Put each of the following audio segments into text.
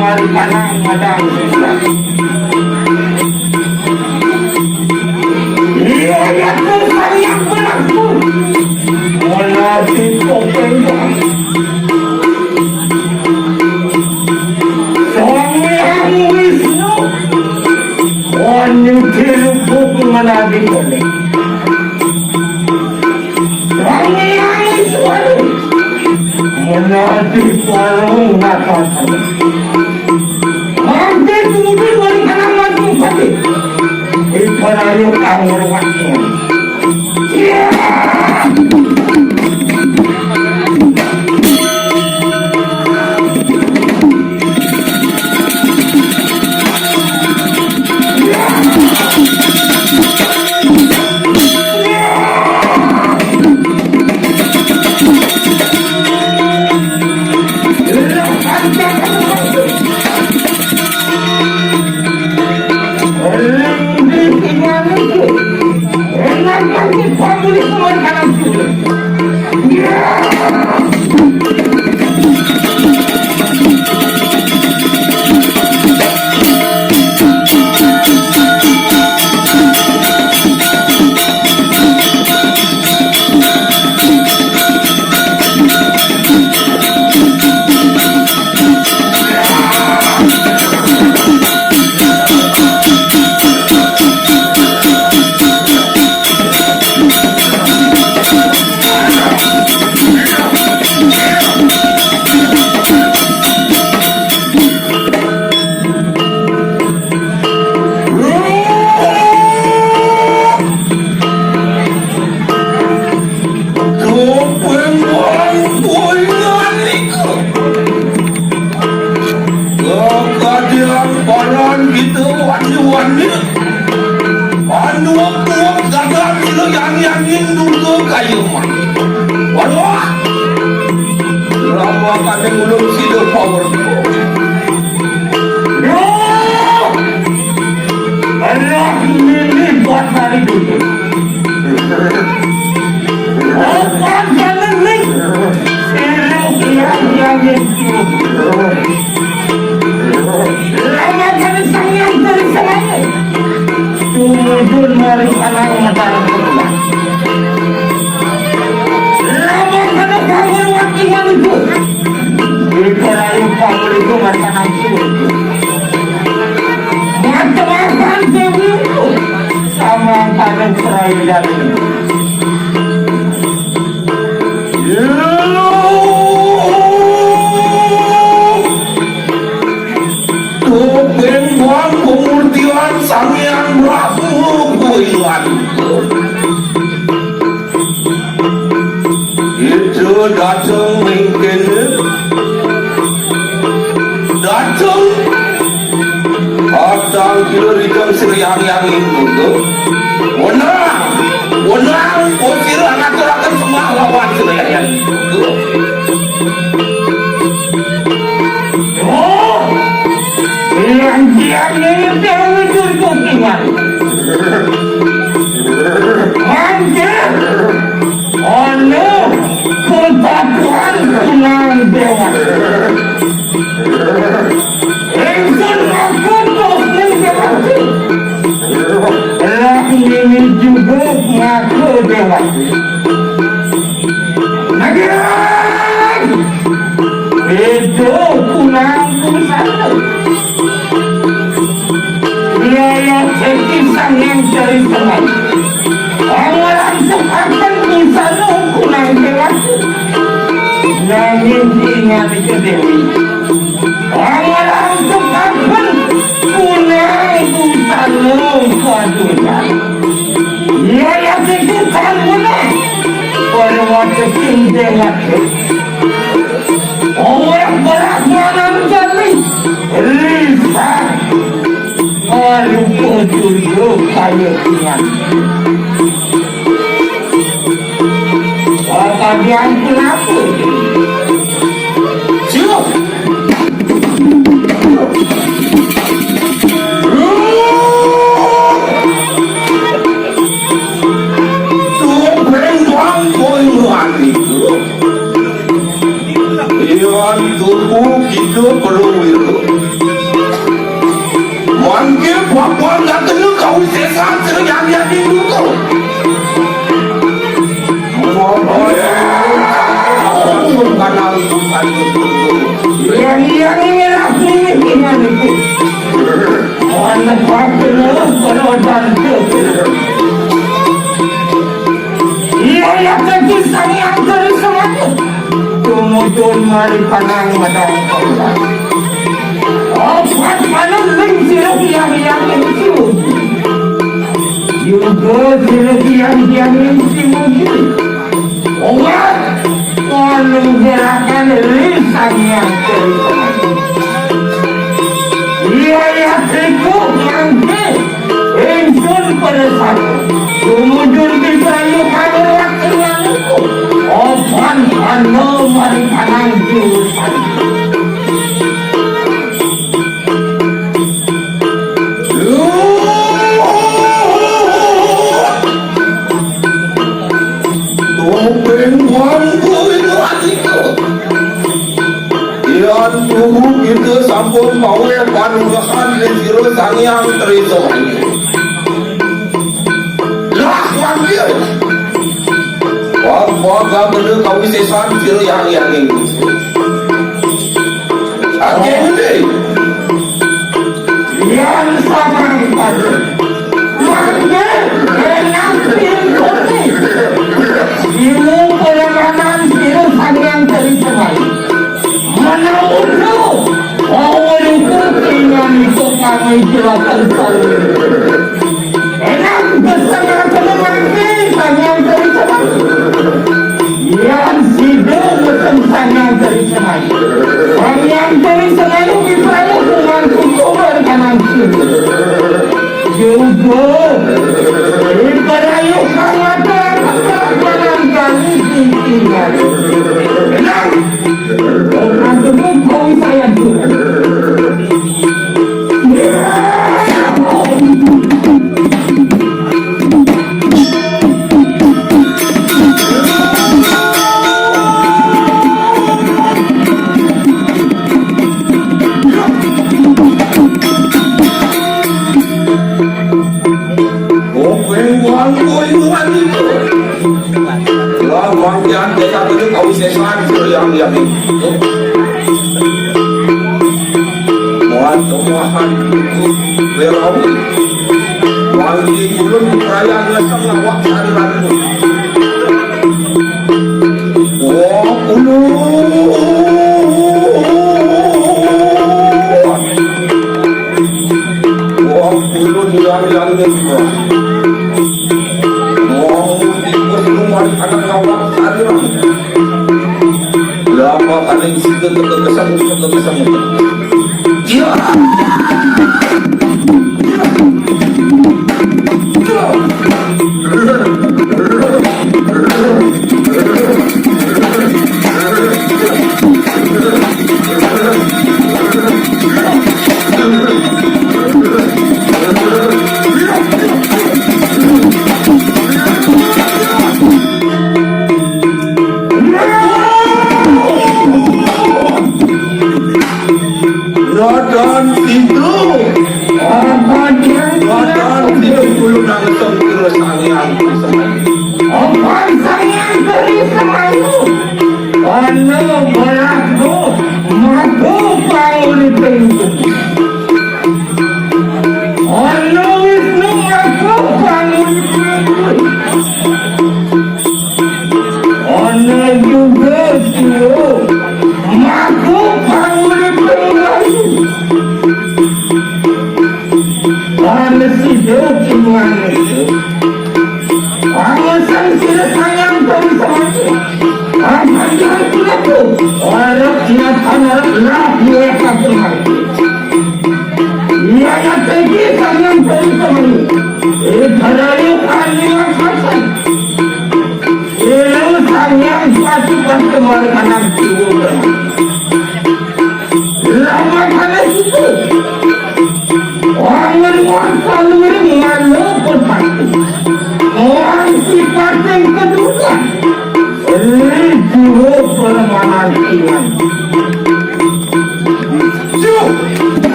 mari kanang madang iya ya kembali yang berlaku wala si popeng Swami Ang Wisnu wannyutil buk managi boleh Swami Ang Wisnu menadi parung nakatan nanti kemudian balik kanang madung pati iparayong ang warwaknya tubuh hidup perlu itu Wapun datang kau sesan serang yang dulu. Yang ini mana pakai perodan tu? Ia yang jadi sayang dari semuanya. Kemudian mari panang madang kaulah. Apa mana lengkap yang itu? Juga yang itu. Orang kalau gerakan lisan yang terima. Ia yang cukup mangke, insun pada satu. Kemudian diperlukan waktu yang itu. Opan anu mari panang jurusan. Kita sampun mau panugahan dan jiro sangyang terisa. Lah wanggil. Wag bener kau sesan jiro yang ini. Agen deh. Yang sabar pada. Wanggil enak pintu. Jiro peramanan jiro sangyang terisa. Mana ulu? Awal itu tinggal itu kami jelaskan sekali. Enak bersama teman kita yang dari sana. Yang hidup bersama dari sana. Yang dari sana itu misalnya dengan kumpul kanan kiri. Juga diperayu kawasan kanan kami tinggal. Enak. Untuk kau saya juga.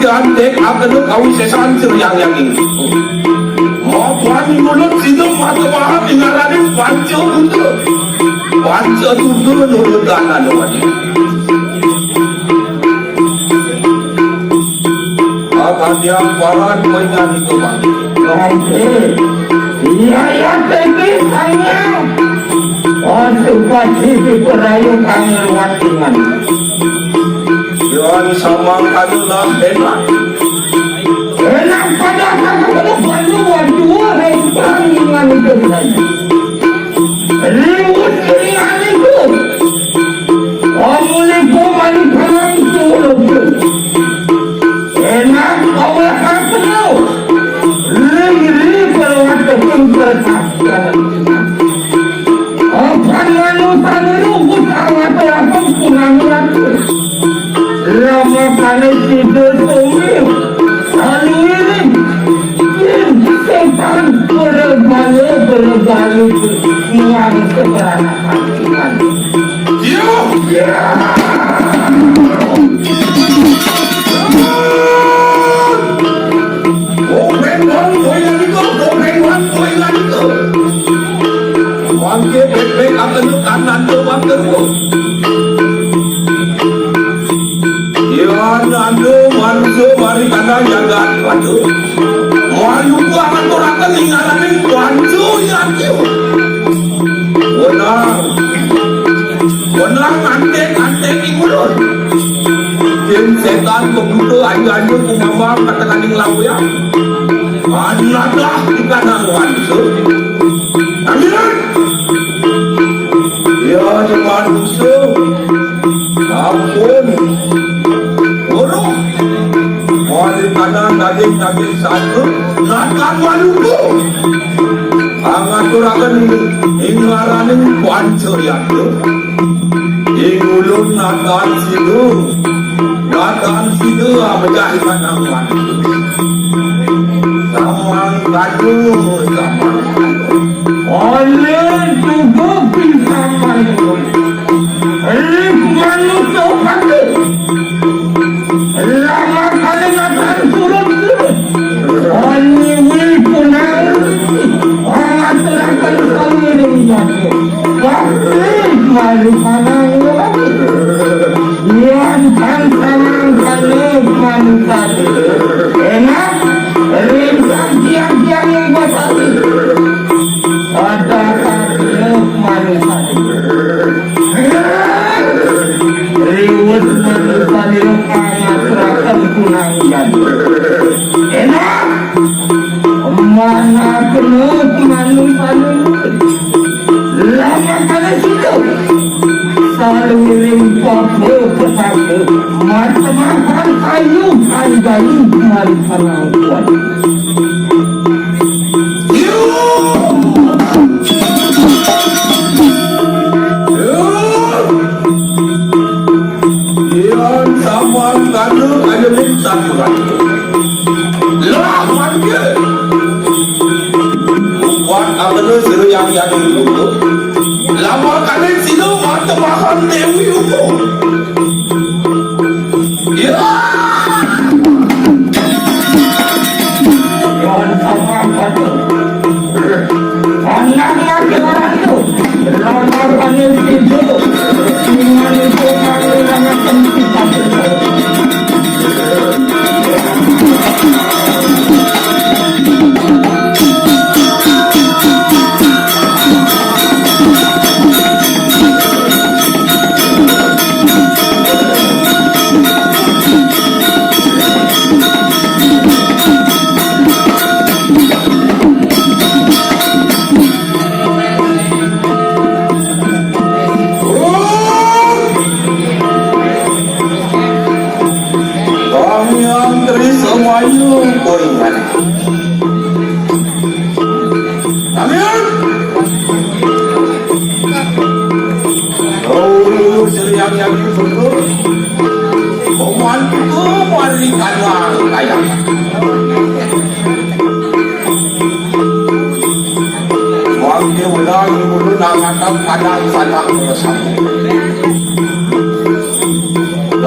antek akan kau sesan yang ini. Mau pani mulut situ mata bahas tinggalan panco itu. Panco itu nurut kanan wadi. Apa dia paran mainan itu bang? Iya ya tapi saya. Oh suka sisi perayu kami watingan. Yang sama kadulah enak. Enak pada kakak bantuan dua dengan itu saja. Ribut dengan itu. Omuli kuman kanan turun. Enak kau akan penuh. Ri perwata pengkertaskan. Akan manusia luput awat apa kurang lagi. Lama kali tidur tumbuh. Lalu ini setan berbalik yang keberanian. Ya. Wangke bebek akan kanan tu wangke. Ando manusia mari kanan jaga padu. Malu akan orang ketinggalan ini pancu yang tu. Benar antek di mulut. Tim setan kebutuh ayu kumamam katakan yang lalu ya. Anak dah di kanan pancu. Amin. Ya di manusia. Ampun. Wali kanan daging satu nakan waluku angaturakan ingaraning pancur yaitu ingulun nakan sidu amejah kanang waluku samang kadu oleh tubuh pisamang oleh manusia kadu lama kali makan turun Ani wikunang Angat terangkan kami dengan Wakil malu kanang Yang kanang kanang malu kanang Enak Rinsan tiang-tiang yang basah Ada kanang malu kanang Riwut malu kanang Angat kunang jadi enak mana kelut manusia lama kali situ selalu ringkot pesatu macam-macam kayu kayu mari kanang kuat yang dulu lama kali situ mata makan dewi itu ya jangan sama kata anak lagi orang itu lama kali situ dengan itu kali lama tempat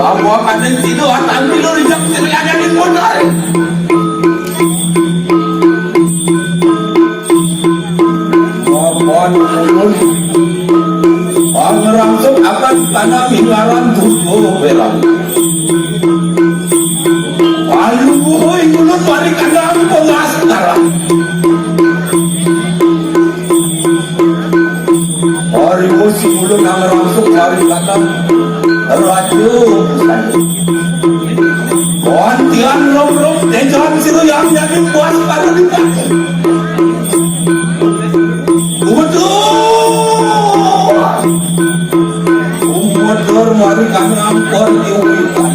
Bahwa kadang sido atang kilo rijak sirianya di modal. Mohon ulun Pangerangsup akan tanah minggaran tubuh belang. Alu buhoy ulun mari kadang pengaskara. Hari musi ulun angerangsup mari kadang raju. Mohon tian rom-rom dejan siru yang jadi puas pada dikasih. Umur mari kami ampor diulikan.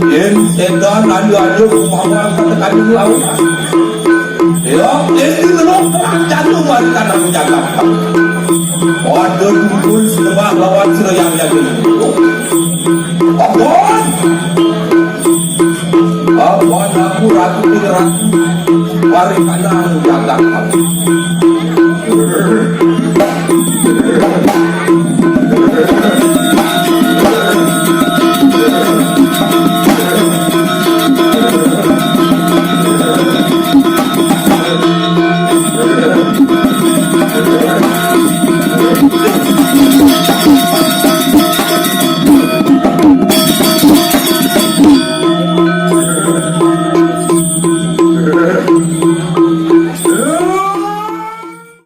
Yen sedan adu-adu kumawang katakan laut. Ya, ini belum jatuh mari kanang Jakarta. Waduh dukul semua lawan serayang jadi. Abon! Abon aku ratu di ratu. Mari kanang